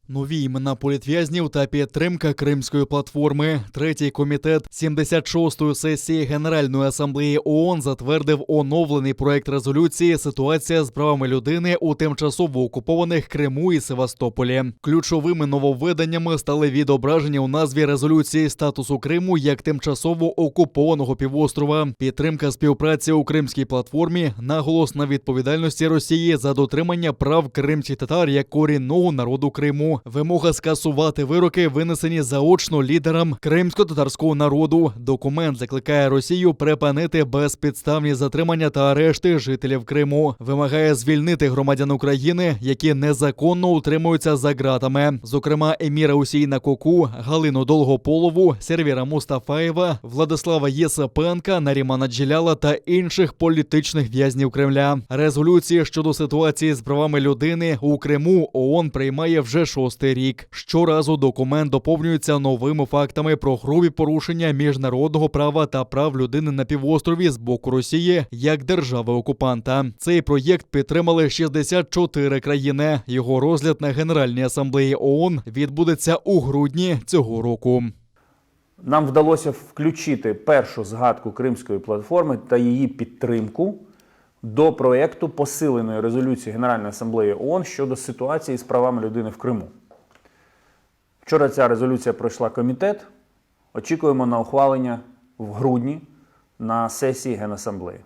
Нові імена політв'язнів та підтримка Кримської платформи. Третій комітет 76-ї сесії Генеральної асамблеї ООН затвердив оновлений проект резолюції «Ситуація з правами людини у тимчасово окупованих Криму і Севастополі». Ключовими нововведеннями стали відображення у назві резолюції статусу Криму як тимчасово окупованого півострова, підтримка співпраці у Кримській платформі, наголос на відповідальності Росії за дотримання прав кримських татар як корінного народу Криму, вимога скасувати вироки, винесені заочно лідерам кримсько-татарського народу. Документ закликає Росію припинити безпідставні затримання та арешти жителів Криму. Вимагає звільнити громадян України, які незаконно утримуються за ґратами. Зокрема, еміра Усейна Коку, Галину Долгополову, Сервіра Мустафаєва, Владислава Єсипенка, Нарімана Джеляла та інших політичних в'язнів Кремля. Резолюції щодо ситуації з правами людини у Криму ООН приймає вже 6-й рік. Щоразу документ доповнюється новими фактами про грубі порушення міжнародного права та прав людини на півострові з боку Росії як держави-окупанта. Цей проєкт підтримали 64 країни. Його розгляд на Генеральній асамблеї ООН відбудеться у грудні цього року. Нам вдалося включити першу згадку Кримської платформи та її підтримку до проєкту посиленої резолюції Генеральної асамблеї ООН щодо ситуації з правами людини в Криму. Вчора ця резолюція пройшла комітет. Очікуємо на ухвалення в грудні на сесії Генасамблеї.